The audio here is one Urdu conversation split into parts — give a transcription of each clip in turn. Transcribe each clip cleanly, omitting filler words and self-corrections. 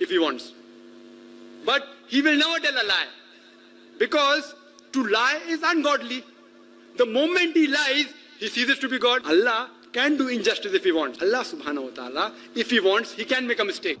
if he wants, but he will never tell a lie, because to lie is ungodly. The moment he lies, he ceases to be God. Allah can do injustice if he wants. Allah subhanahu wa ta'ala, if he wants, he can make a mistake.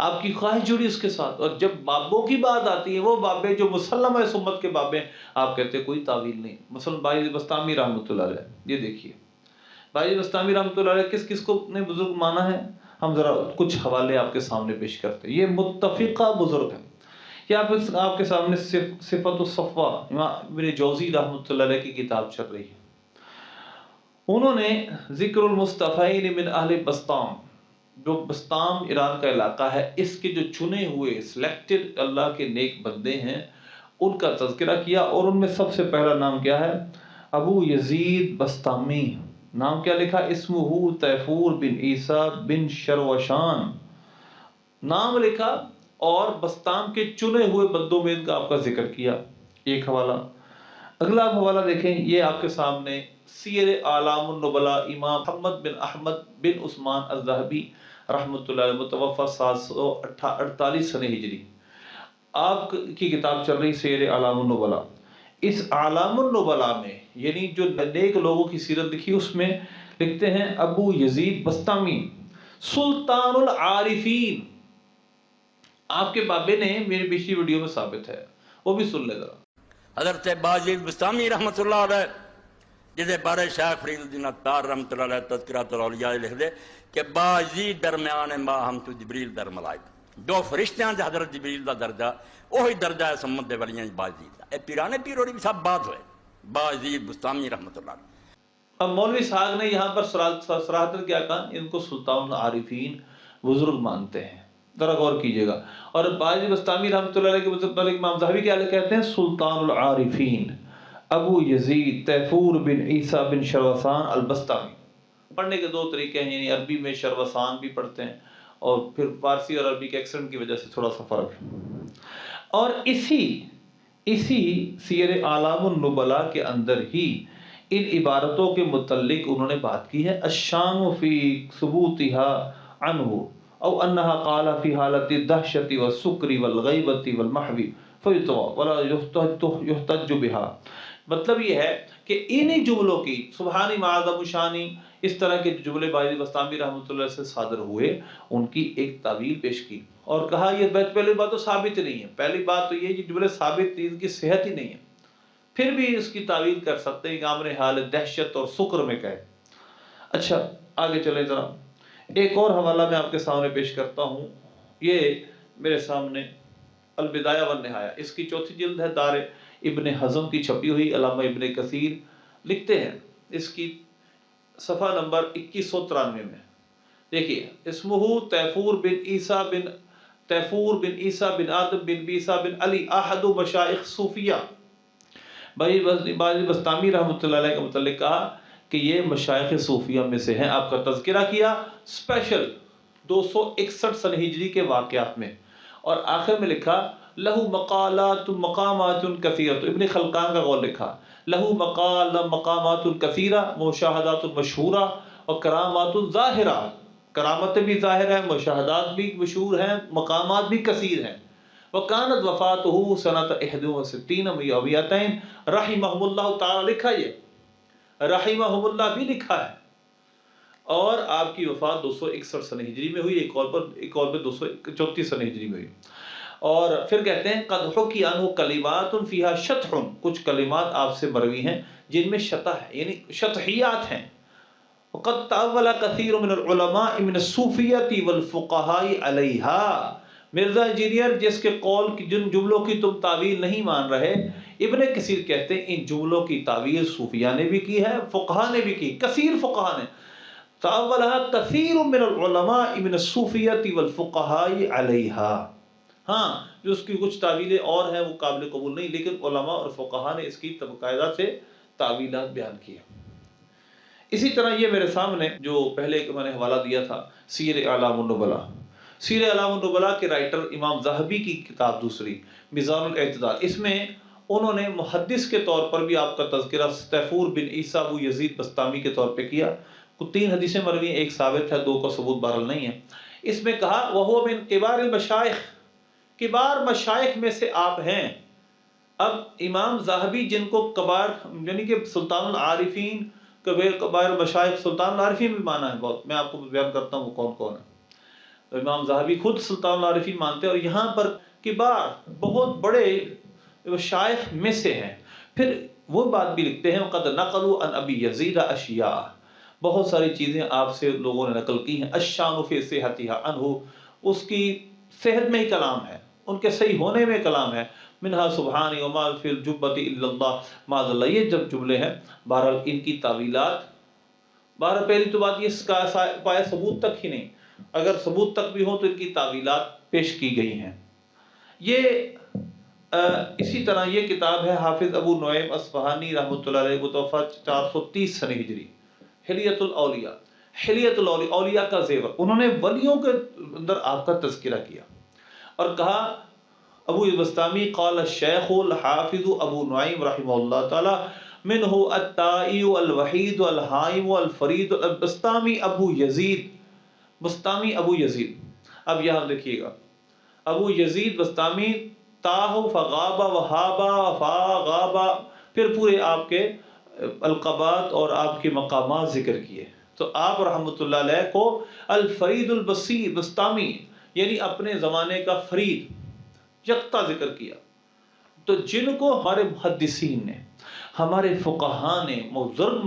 آپ کی خواہش جڑی اس کے ساتھ. اور جب بابوں کی بات آتی ہے، وہ بابے جو مسلم ہے سمت کے بابے، آپ کہتے ہیں کوئی تعویل نہیں. مثلا باعث بستامی رحمۃ اللہ علیہ، یہ دیکھیے باعث بستامی رحمۃ اللہ علیہ کس کس کو نے بزرگ مانا ہے. ہم ذرا کچھ حوالے آپ کے سامنے پیش کرتے ہیں. یہ متفقہ بزرگ ہیں. یہ آپ کے سامنے صفت الصفوہ امام ابن جوزی رحمۃ اللہ علیہ کی کتاب چل رہی ہے. انہوں نے ذکر المصطفین من اہل بستام، جو بستام ایران کا علاقہ ہے، اس کے جو چنے ہوئے سلیکٹڈ اللہ کے نیک بندے ہیں ان کا تذکرہ کیا. اور ان میں سب سے پہلا نام کیا ہے؟ ابو یزید بستامی. نام کیا لکھا؟ اسمہ تیفور بن عیسیٰ بن شروشان نام لکھا، اور بستام کے چنے ہوئے بندوں میں ان کا آپ کا ذکر کیا. ایک حوالہ. اگلا آپ حوالہ دیکھیں، یہ آپ کے سامنے سیر اعلام النبلاء امام محمد بن احمد بن عثمان الذہبی رحمۃ اللہ علیہ متوفی 748 سنہ ہجری. آپ کی کتاب چل رہی سیر اعلام النبلاء. اس اعلام النبلاء میں یعنی جو نیک لوگوں کی سیرت لکھی اس میں لکھتے ہیں ابو یزید بستامی سلطان العارفین. آپ کے بابے نے میری پچھلی ویڈیو میں ثابت ہے، وہ بھی سن لے ذرا. حضرت باجید بستامی رحمۃ اللہ علیہ جسے بارے شیخ فرید الدین عطار رحمۃ اللہ علیہ تذکرۃ الاولیاء لکھ دے کہ باجید درمیان ما ہم تو جبریل در ملائک، دو فرشتیاں دے حضرت جبریل دا درجہ وہی درجہ ہے سمت دے ولیاں باجید دا. اے پیرانے پیروڑی بھی سب بات ہوئے باجید بستامی رحمۃ اللہ علیہ. اب مولوی صاحب نے یہاں پر صراحتاً کیا کہا؟ ان کو سلطان العارفین بزرگ مانتے ہیں. ذرا غور کیجئے گا. اور باعث بستامی رحمۃ اللہ علیہ کے متعلق امام ذہبی کیا کہتے ہیں؟ سلطان العارفین ابو یزید تیفور بن عیسیٰ بن شروسان البستامی. پڑھنے کے دو طریقے ہیں، یعنی عربی میں شروسان بھی پڑھتے ہیں اور پھر فارسی اور عربی کے ایکسنٹ کی وجہ سے تھوڑا سا فرق ہے. اور اسی سیر اعلام النبلاء کے اندر ہی ان عبارتوں کے متعلق انہوں نے بات کی ہے. الشان فی ثبوتها عنہ او انہا قال فی حالت الدہشت والسکر والغیبت والمحو فیتوا ولا یحتج بها. مطلب یہ ہے کہ انہی جملوں کی سبحانی معظم شانی اس طرح کے جملے باعث بستامی رحمۃ اللہ سے صادر ہوئے، ان کی ایک تعویل پیش کی اور کہا یہ پہلی بات تو ثابت نہیں ہے. پہلی بات تو یہ جملے ثابت ان کی صحت ہی نہیں ہے، پھر بھی اس کی تعویل کر سکتے ہیں کہ امر حال دہشت اور سکر میں کہے. اچھا آگے چلیں ذرا. ایک اور حوالہ میں آپ کے سامنے پیش کرتا ہوں. یہ میرے سامنے البدایہ والنہایہ، اس کی چوتھی جلد ہے، دار ابن حزم کی چھپی ہوئی. علامہ ابن کثیر لکھتے ہیں اس کی صفحہ نمبر 2193 میں. دیکھیے اسمہ تیفور بن عیسیٰ بن آدم بن بیسا بن علی احد مشائخ صوفیہ. باعث بستامی رحمۃ اللہ علیہ کے متعلق کہا کہ یہ مشائخ صوفیہ میں سے ہیں. آپ کا تذکرہ کیا اسپیشل 261 سنہ ہجری کے واقعات میں، اور آخر میں لکھا لہو مقامات کثیرۃ. ابن خلقان کا قول لکھا لہو مقامات کثیرہ مشاہدات مشہورہ اور کرامات ظاہرہ. کرامتیں بھی ظاہر ہیں، مشاہدات بھی مشہور ہیں، مقامات بھی کثیر ہیں. وکانت وفاتہ سنۃ 61 میاتین رحمہم اللہ تعالی. لکھا یہ رحمہم اللہ بھی لکھا ہے، اور آپ کی وفات 261 سنہ ہجری میں ہوئی. ایک قول پہ 234 سنہ ہجری میں ہوئی. اور پھر کہتے ہیں قد حکی عنہ کلمات فیہا شطح. کچھ کلمات آپ سے مروی ہیں جن میں شطح ہے، یعنی شطحیات ہیں. وقد تأول کثیر من العلماء من الصوفیۃ والفقہاء علیہا. مرزا انجینئر جس کے قول کی جن جملوں کی تم تعویل نہیں مان رہے، ابن کثیر کہتے ہیں ان جملوں کی تعویل صوفیہ نے بھی کی ہے، فقہا نے بھی کی، کثیر فقہا نے. تأولها کثیر من العلماء من الصوفیۃ والفقہاء علیہا. ہاں جو اس کی کچھ تعویلیں اور ہیں وہ قابل قبول نہیں، لیکن علماء اور فقہا نے اس کی باقاعدہ سے تعویلات بیان کی ہیں. اسی طرح یہ میرے سامنے جو پہلے میں نے حوالہ دیا تھا سیر اعلام النبلاء. سیر اعلام النبلاء کے رائٹر امام ذہبی کی کتاب دوسری میزان الاعتدال، اس میں انہوں نے محدث کے طور پر بھی آپ کا تذکرہ تیفور بن عیسیٰ ابو یزید بستامی کے طور پہ کیا. 3 حدیثیں مروی ہیں، ایک ثابت ہے، 2 کا ثبوت بہرحال نہیں ہے. اس میں کہا وہو من کبار المشائخ، کبار مشائخ میں سے آپ ہیں. اب امام ذہبی جن کو کبار یعنی کہ سلطان العارفین کبار مشائخ، سلطان العارفین بھی مانا ہے بہت، میں آپ کو بیان کرتا ہوں وہ کون کون ہے. امام ذہبی خود سلطان العارفین مانتے ہیں، اور یہاں پر کبار بہت بڑے شائخ میں سے ہیں۔ پھر وہ بات بھی لکھتے ہیں قد نقلوا عن ابی یزید اشیاء، بہت ساری چیزیں آپ سے لوگوں نے نقل کی ہیں، الشان فی صحتها عنہ، اس کی صحت میں ہی کلام ہے، ان کے صحیح ہونے میں کلام ہے، منہا سبحانی وما فی الجبۃ الا اللہ معاذ اللہ، یہ جب جملے ہیں۔ بہرحال ان کی تعویلات، بہرحال پہلی تو بات یہ اس کا پایا ثبوت تک ہی نہیں، اگر ثبوت تک بھی ہو تو ان کی تعویلات پیش کی گئی ہیں۔ یہ اسی طرح یہ کتاب ہے حافظ ابو نعیم اصفہانی رحمۃ اللہ علیہ، متوفی 430 سنہ ہجری، حلیۃ الاولیاء، حلیۃ الاولیاء، اولیاء کا زیور، انہوں نے ولیوں کے اندر آپ کا تذکرہ کیا اور کہا ابو البسطامی قال الشیخ الحافظ ابو نعیم رحمہ اللہ تعالی منہ الطائی الوحید الحائم الفرید البسطامی ابو یزید، بسطامی ابو یزید۔ اب یہاں دیکھیے گا، ابو یزید بسطامی، تاہ فغابہ وہابہ فغابہ، پھر پورے آپ کے القابات اور آپ کے مقامات ذکر کیے۔ تو آپ رحمۃ اللہ علیہ کو الفرید البصیر بسطامی، یعنی اپنے زمانے کا فرید یکتا ذکر کیا۔ تو جن کو ہمارے محدثین نے، ہمارے فقہاء نے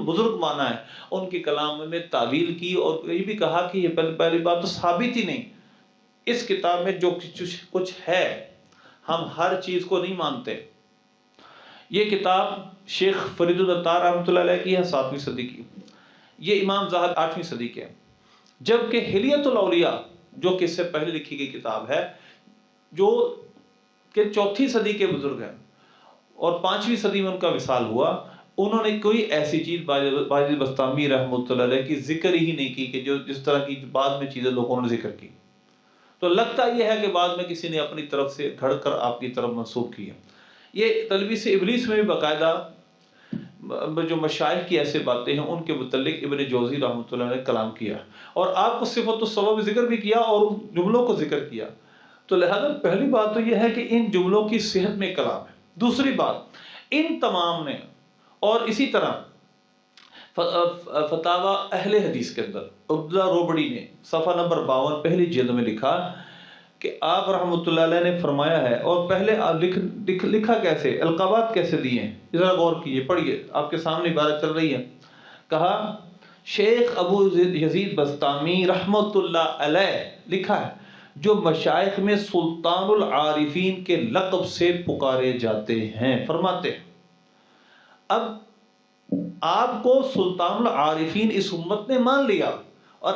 بزرگ مانا ہے، ان کے کلام میں تعویل کی، اور یہ بھی کہا کہ یہ پہلی بات تو ثابت ہی نہیں، اس کتاب میں جو کچھ ہے ہم ہر چیز کو نہیں مانتے۔ یہ کتاب شیخ فرید العطار رحمۃ اللہ علیہ کی ہے، 7ویں صدی کی، یہ امام ذہبی 8ویں صدی کے، جبکہ حلیۃ الاولیاء جو کہ اس سے پہلے لکھی گئی کتاب ہے، جو کہ 4تھی صدی کے بزرگ ہیں اور 5ویں صدی میں ان کا وصال ہوا، انہوں نے کوئی ایسی چیز باجد بسطامی رحمۃ اللہ علیہ کی ذکر ہی نہیں کی کہ جو جس طرح کی بعد میں چیزیں لوگوں نے ذکر کی۔ تو لگتا یہ ہے کہ بعد میں کسی نے اپنی طرف سے گھڑ کر آپ کی طرف منسوب کی ہے۔ یہ تلبیس ابلیس میں بھی باقاعدہ جو مشائخ کی ایسے باتیں ہیں ان کے متعلق ابن جوزی رحمۃ اللہ نے کلام کیا، اور آپ کو صفت السبب ذکر بھی کیا اور ان جملوں کو ذکر کیا۔ تو لہذا پہلی بات تو یہ ہے کہ ان جملوں کی صحت میں کلام ہے۔ دوسری بات، ان تمام نے، اور اسی طرح فتاوی اہل حدیث کے اندر عبداللہ روبڑی نے صفحہ نمبر 52 پہلی جلد میں لکھا کہ آپ رحمۃ اللہ علیہ نے فرمایا ہے، اور پہلے لکھا کیسے، القابات کیسے دیے ہیں، ذرا غور کیجیے، پڑھیے، آپ کے سامنے عبارت چل رہی ہے۔ کہا شیخ ابو یزید بسطامی رحمۃ اللہ علیہ، لکھا ہے، جو مشائخ میں سلطان العارفین کے لقب سے پکارے جاتے ہیں، فرماتے ہیں اب آپ کو سلطان العارفین اس امت نے مان لیا، اور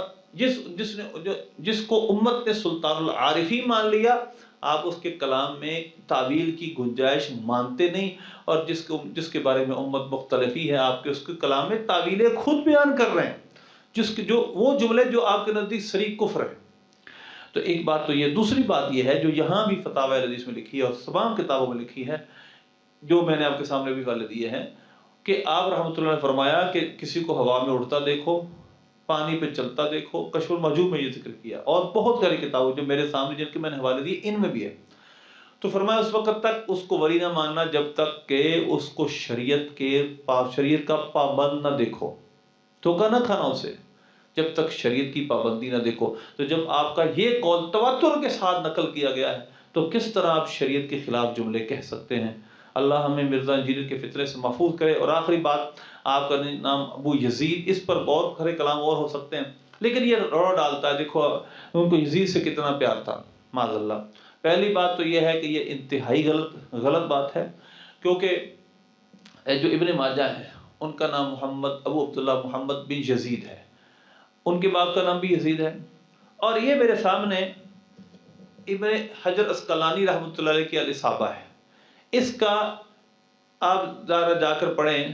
جس کو امت نے سلطان العارفین مان لیا، آپ اس کے کلام میں تعویل کی گنجائش مانتے نہیں، اور جس کے بارے میں امت مختلف ہی ہے، آپ کے اس کے کلام میں تعویلیں خود بیان کر رہے ہیں، جو وہ جملے جو آپ کے نزدیک صریح کفر ہے۔ تو ایک بات تو یہ، دوسری بات یہ ہے جو یہاں بھی فتاوی حدیث میں لکھی ہے اور تمام کتابوں میں لکھی ہے، جو میں نے آپ کے سامنے بھی حوالے دیے ہیں، کہ آپ رحمۃ اللہ نے فرمایا کہ کسی کو ہوا میں اڑتا دیکھو، پانی پہ چلتا دیکھو، کشف المحجوب میں یہ ذکر کیا، اور بہت ساری کتابوں جو میرے سامنے جن کے میں نے حوالے دیے ان میں بھی ہے۔ تو فرمایا اس وقت تک اس کو ولی نہ ماننا جب تک کہ اس کو شریعت کا پابند نہ دیکھو، دھوکہ نہ کھانا اسے، جب تک شریعت کی پابندی نہ دیکھو۔ تو جب آپ کا یہ قول تواتر کے ساتھ نقل کیا گیا ہے تو کس طرح آپ شریعت کے خلاف جملے کہہ سکتے ہیں؟ اللہ ہمیں مرزا انجینئر کے فتنے سے محفوظ کرے۔ اور آخری بات، آپ کا نام ابو یزید، اس پر بہت کھرے کلام اور ہو سکتے ہیں، لیکن یہ روڑ ڈالتا ہے، دیکھو ان کو یزید سے کتنا پیار تھا، معاذ اللہ۔ پہلی بات تو یہ ہے کہ یہ انتہائی غلط بات ہے، کیونکہ جو ابن ماجہ ہے ان کا نام ابو عبداللہ محمد بن یزید ہے، ان کے باپ کا نام بھی یزید ہے، اور یہ میرے سامنے ابن حجر اسقلانی رحمۃ اللہ علیہ کی الاصابہ ہے، اس کا آپ ذرا جا کر پڑھیں،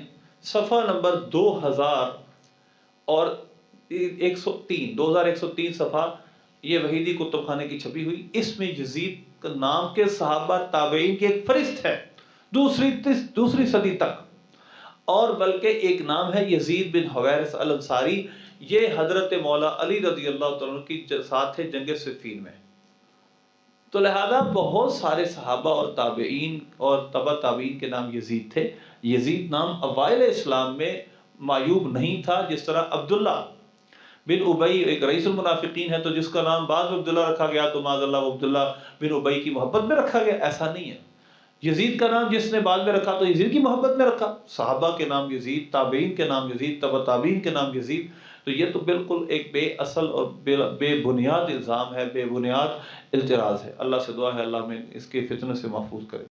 صفحہ نمبر 2103 صفحہ، یہ وحیدی کتب خانے کی چھپی ہوئی، اس میں یزید کا نام کے صحابہ تابعین کی ایک فہرست ہے دوسری صدی تک، اور بلکہ ایک نام ہے یزید بن حویرث الانصاری، یہ حضرت مولا علی رضی اللہ تعالیٰ عنہ کی ساتھ تھے جنگ صفین میں۔ تو لہذا بہت سارے صحابہ اور تابعین اور تبع تابعین کے نام یزید تھے۔ یزید نام اوائل اسلام میں معیوب نہیں تھا، جس طرح عبداللہ بن ابئی ایک رئیس المنافقین ہے، تو جس کا نام بعد میں عبداللہ رکھا گیا تو معاذ اللہ وہ عبداللہ بن ابئی کی محبت میں رکھا گیا، ایسا نہیں ہے۔ یزید کا نام جس نے بعد میں رکھا تو یزید کی محبت میں رکھا، صحابہ کے نام یزید، تابعین کے نام یزید، تبع تابعین کے نام یزید، تو یہ تو بالکل ایک بے اصل اور بے بنیاد الزام ہے، بے بنیاد اعتراض ہے۔ اللہ سے دعا ہے اللہ ہمیں اس کے فتنے سے محفوظ کرے۔